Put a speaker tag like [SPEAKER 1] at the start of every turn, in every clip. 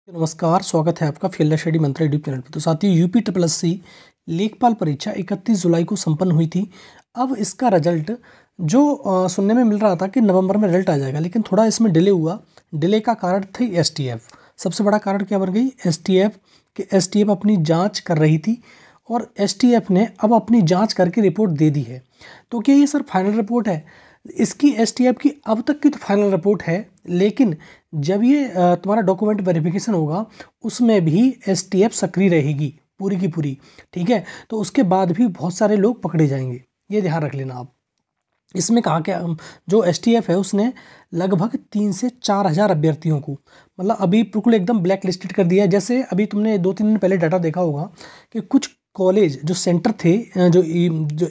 [SPEAKER 1] नमस्कार, स्वागत है आपका फील्ड स्टडी मंत्र यूट्यूब चैनल पर। तो साथियों, यूपी ट्रिपल एससी लेखपाल परीक्षा 31 जुलाई को संपन्न हुई थी। अब इसका रिजल्ट जो सुनने में मिल रहा था कि नवंबर में रिजल्ट आ जाएगा, लेकिन थोड़ा इसमें डिले हुआ। डिले का कारण थी एसटीएफ। सबसे बड़ा कारण क्या बन गई? एसटीएफ अपनी जांच कर रही थी और एसटीएफ ने अब अपनी जांच करके रिपोर्ट दे दी है। तो क्या ये सर फाइनल रिपोर्ट है? इसकी एसटीएफ की अब तक की तो फाइनल रिपोर्ट है, लेकिन जब ये तुम्हारा डॉक्यूमेंट वेरिफिकेशन होगा उसमें भी एसटीएफ सक्रिय रहेगी पूरी की पूरी। ठीक है, तो उसके बाद भी बहुत सारे लोग पकड़े जाएंगे, ये ध्यान रख लेना आप। इसमें कहा क्या, जो एसटीएफ है उसने लगभग 3 से 4 हज़ार अभ्यर्थियों को, मतलब अभी बिल्कुल एकदम ब्लैक लिस्टेड कर दिया है। जैसे अभी तुमने 2-3 दिन पहले डाटा देखा होगा कि कुछ कॉलेज जो सेंटर थे, जो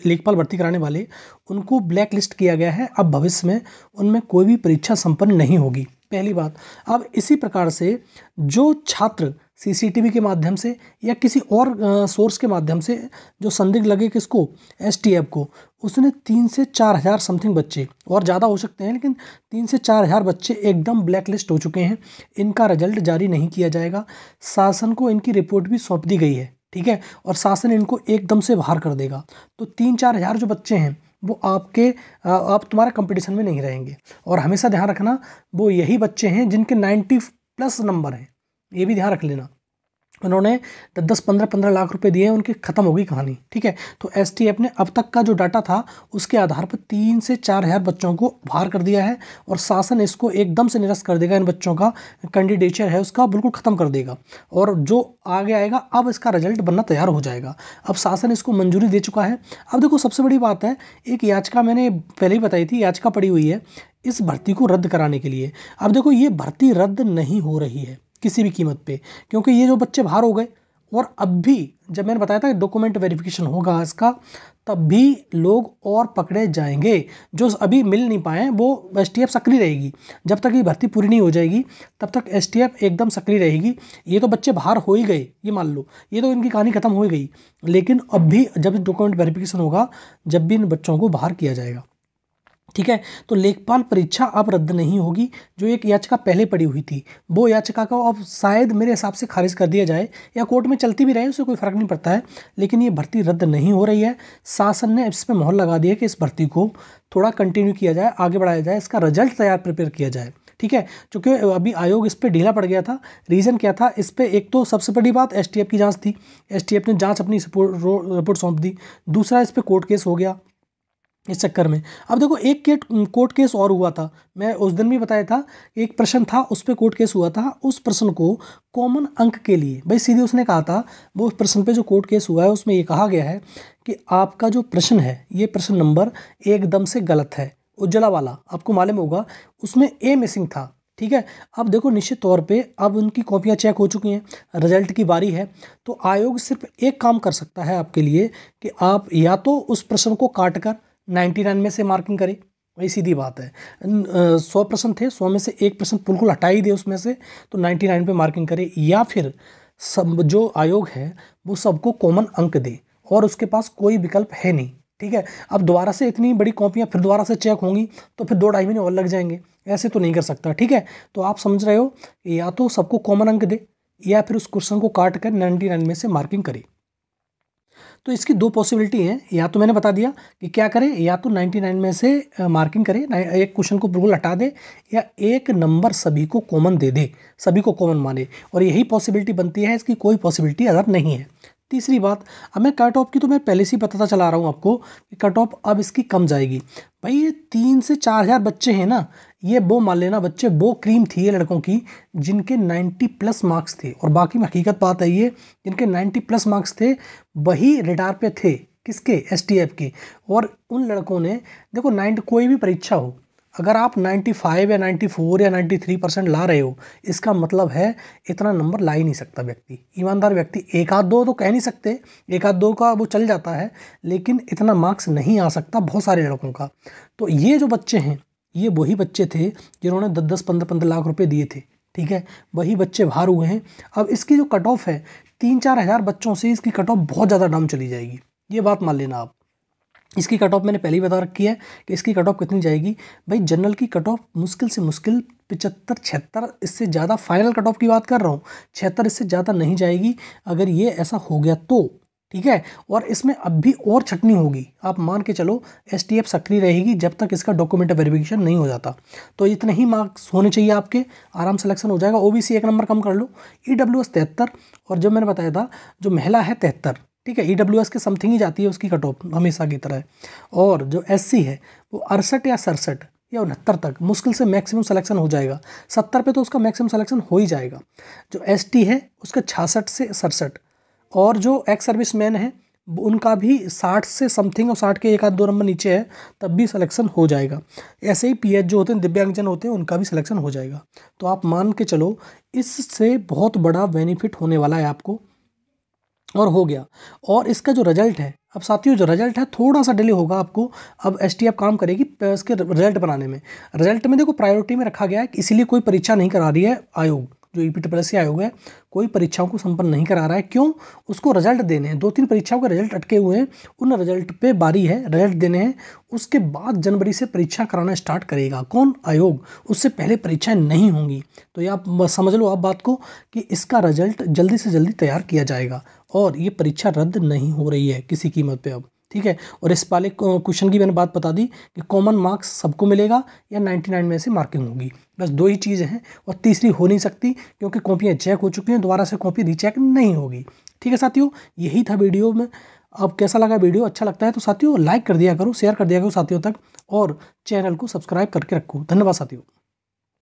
[SPEAKER 1] लेखपाल भर्ती कराने वाले, उनको ब्लैक लिस्ट किया गया है। अब भविष्य में उनमें कोई भी परीक्षा संपन्न नहीं होगी, पहली बात। अब इसी प्रकार से जो छात्र सीसीटीवी के माध्यम से या किसी और सोर्स के माध्यम से जो संदिग्ध लगे किसको, एसटीएफ को, उसने 3 से 4 हज़ार समथिंग बच्चे, और ज़्यादा हो सकते हैं, लेकिन 3 से 4 हज़ार बच्चे एकदम ब्लैक लिस्ट हो चुके हैं। इनका रिजल्ट जारी नहीं किया जाएगा। शासन को इनकी रिपोर्ट भी सौंप दी गई है, ठीक है, और शासन इनको एकदम से बाहर कर देगा। तो 3-4 हज़ार जो बच्चे हैं वो आप तुम्हारे कंपटीशन में नहीं रहेंगे। और हमेशा ध्यान रखना, वो यही बच्चे हैं जिनके 90+ नंबर हैं, ये भी ध्यान रख लेना। उन्होंने 10-15 लाख रुपए दिए, उनकी खत्म होगी कहानी। ठीक है, तो एसटीएफ ने अब तक का जो डाटा था उसके आधार पर 3 से 4 हज़ार बच्चों को बाहर कर दिया है, और शासन इसको एकदम से निरस्त कर देगा। इन बच्चों का कैंडिडेचर है उसका बिल्कुल ख़त्म कर देगा, और जो आगे आएगा अब इसका रिजल्ट बनना तैयार हो जाएगा। अब शासन इसको मंजूरी दे चुका है। अब देखो, सबसे बड़ी बात है, एक याचिका मैंने पहले ही बताई थी, याचिका पड़ी हुई है इस भर्ती को रद्द कराने के लिए। अब देखो, ये भर्ती रद्द नहीं हो रही है किसी भी कीमत पे, क्योंकि ये जो बच्चे बाहर हो गए, और अब भी जब मैंने बताया था डॉक्यूमेंट वेरिफिकेशन होगा इसका, तब भी लोग और पकड़े जाएंगे। जो अभी मिल नहीं पाए वो एसटीएफ सक्रिय रहेगी। जब तक ये भर्ती पूरी नहीं हो जाएगी तब तक एसटीएफ एकदम सक्रिय रहेगी। ये तो बच्चे बाहर हो ही गए, ये मान लो, ये तो इनकी कहानी खत्म हो गई, लेकिन अब भी जब डॉक्यूमेंट वेरिफिकेशन होगा, जब भी इन बच्चों को बाहर किया जाएगा। ठीक है, तो लेखपाल परीक्षा अब रद्द नहीं होगी। जो एक याचिका पहले पड़ी हुई थी, वो याचिका को अब शायद मेरे हिसाब से खारिज कर दिया जाए, या कोर्ट में चलती भी रहे, उससे कोई फर्क नहीं पड़ता है, लेकिन ये भर्ती रद्द नहीं हो रही है। शासन ने इस पर मोहर लगा दी है कि इस भर्ती को थोड़ा कंटिन्यू किया जाए, आगे बढ़ाया जाए, इसका रिजल्ट प्रिपेयर किया जाए। ठीक है, क्योंकि अभी आयोग इस पर ढीला पड़ गया था। रीज़न क्या था इस पर? एक तो सबसे बड़ी बात एसटीएफ की जाँच थी, एसटीएफ ने जाँच अपनी रिपोर्ट सौंप दी। दूसरा, इस पर कोर्ट केस हो गया इस चक्कर में। अब देखो, एक कोर्ट केस और हुआ था, मैं उस दिन भी बताया था, एक प्रश्न था उस पर कोर्ट केस हुआ था। उस प्रश्न को कॉमन अंक के लिए, भाई सीधे उसने कहा था, वो उस प्रश्न पे जो कोर्ट केस हुआ है उसमें ये कहा गया है कि आपका जो प्रश्न है, ये प्रश्न नंबर एकदम से गलत है। उज्ज्वला वाला आपको मालूम होगा, उसमें ए मिसिंग था। ठीक है, अब देखो, निश्चित तौर पे अब उनकी कॉपियाँ चेक हो चुकी हैं, रिजल्ट की बारी है। तो आयोग सिर्फ एक काम कर सकता है आपके लिए कि आप या तो उस प्रश्न को काट कर 99 में से मार्किंग करे, वही सीधी बात है। 100 प्रश्न थे, 100 में से एक प्रश्न बिल्कुल हटा ही दे उसमें से, तो 99 पे मार्किंग करे, या फिर सब जो आयोग है वो सबको कॉमन अंक दे, और उसके पास कोई विकल्प है नहीं। ठीक है, अब दोबारा से इतनी बड़ी कॉपियाँ फिर दोबारा से चेक होंगी तो फिर 2-2.5 महीने और लग जाएंगे, ऐसे तो नहीं कर सकता। ठीक है, तो आप समझ रहे हो, या तो सबको कॉमन अंक दे, या फिर उस क्वेश्चन को काट कर 99 में से मार्किंग करे। तो इसकी 2 पॉसिबिलिटी हैं, या तो मैंने बता दिया कि क्या करें, या तो 99 में से मार्किंग करे, एक क्वेश्चन को बिल्कुल हटा दे, या एक नंबर सभी को कॉमन दे दे, सभी को कॉमन माने, और यही पॉसिबिलिटी बनती है, इसकी कोई पॉसिबिलिटी अदर नहीं है। तीसरी बात, अब मैं कट ऑफ की तो मैं पहले से ही बताता चला रहा हूँ आपको कि कट ऑफ अब इसकी कम जाएगी। भाई ये 3 से 4 हज़ार बच्चे हैं ना, ये वो मान लेना बच्चे, वो क्रीम थी ये लड़कों की जिनके 90+ मार्क्स थे, और बाकी में हकीकत बात है, ये जिनके 90+ मार्क्स थे वही रिडार पे थे, किसके? एसटीएफ के। और उन लड़कों ने देखो, 90 कोई भी परीक्षा हो, अगर आप 95 या 94 या 93% ला रहे हो, इसका मतलब है इतना नंबर ला ही नहीं सकता व्यक्ति, ईमानदार व्यक्ति। 1-2 तो कह नहीं सकते, 1-2 का वो चल जाता है, लेकिन इतना मार्क्स नहीं आ सकता बहुत सारे लड़कों का। तो ये जो बच्चे हैं, ये वही बच्चे थे जिन्होंने 10-10, 15-15 लाख रुपए दिए थे। ठीक है, वही बच्चे बाहर हुए हैं। अब इसकी जो कट ऑफ है, 3-4 हज़ार बच्चों से इसकी कट ऑफ बहुत ज़्यादा डाउन चली जाएगी, ये बात मान लेना आप। इसकी कट ऑफ मैंने पहले ही बता रखी है कि इसकी कट ऑफ कितनी जाएगी। भाई जनरल की कट ऑफ मुश्किल से मुश्किल 75 76, इससे ज़्यादा फाइनल कट ऑफ की बात कर रहा हूँ, 76 इससे ज़्यादा नहीं जाएगी अगर ये ऐसा हो गया तो, ठीक है। और इसमें अब भी और छटनी होगी, आप मान के चलो STF सक्रिय रहेगी जब तक इसका डॉक्यूमेंट वेरिफिकेशन नहीं हो जाता। तो इतने ही मार्क्स होने चाहिए आपके, आराम सिलेक्शन हो जाएगा। OBC 1 नंबर कम कर लो, EWS 73, और जो मैंने बताया था जो महिला है 73, ठीक है। EWS के समथिंग ही जाती है उसकी कट ऑफ हमेशा की तरह। और जो SC है वो 68 या 67 या 69 तक मुश्किल से मैक्सिमम सिलेक्शन हो जाएगा। 70 पे तो उसका मैक्सिमम सिलेक्शन हो ही जाएगा। जो ST है उसका 66 से 67, और जो एक्स सर्विस मैन है उनका भी 60 से समथिंग, और 60 के एक आध दो नंबर नीचे है तब भी सिलेक्शन हो जाएगा। ऐसे ही PH जो होते हैं, दिव्यांगजन होते हैं, उनका भी सिलेक्शन हो जाएगा। तो आप मान के चलो इससे बहुत बड़ा बेनिफिट होने वाला है आपको, और हो गया। और इसका जो रिजल्ट है, अब साथियों जो रिजल्ट है थोड़ा सा डिले होगा आपको, अब STF काम करेगी इसके रिजल्ट बनाने में। रिजल्ट में देखो प्रायोरिटी में रखा गया है, इसीलिए कोई परीक्षा नहीं करा रही है आयोग, जो EPSS आयोग है कोई परीक्षाओं को संपन्न नहीं करा रहा है। क्यों? उसको रिजल्ट देने हैं, 2-3 परीक्षाओं के रिजल्ट अटके हुए हैं, उन रिजल्ट पे बारी है, रिजल्ट देने हैं। उसके बाद जनवरी से परीक्षा कराना स्टार्ट करेगा कौन? आयोग। उससे पहले परीक्षाएं नहीं होंगी। तो ये आप समझ लो आप बात को कि इसका रिजल्ट जल्दी से जल्दी तैयार किया जाएगा, और ये परीक्षा रद्द नहीं हो रही है किसी कीमत पे अब, ठीक है। और इस वाले क्वेश्चन की मैंने बात बता दी कि कॉमन मार्क्स सबको मिलेगा या 99 में से मार्किंग होगी, बस 2 ही चीज़ें हैं, और तीसरी हो नहीं सकती क्योंकि कॉपियाँ चेक हो चुकी हैं, दोबारा से कॉपी रीचेक नहीं होगी। ठीक है साथियों, यही था वीडियो में। अब कैसा लगा वीडियो? अच्छा लगता है तो साथियों लाइक कर दिया करो, शेयर कर दिया करो साथियों तक, और चैनल को सब्सक्राइब करके रखो। धन्यवाद साथियों।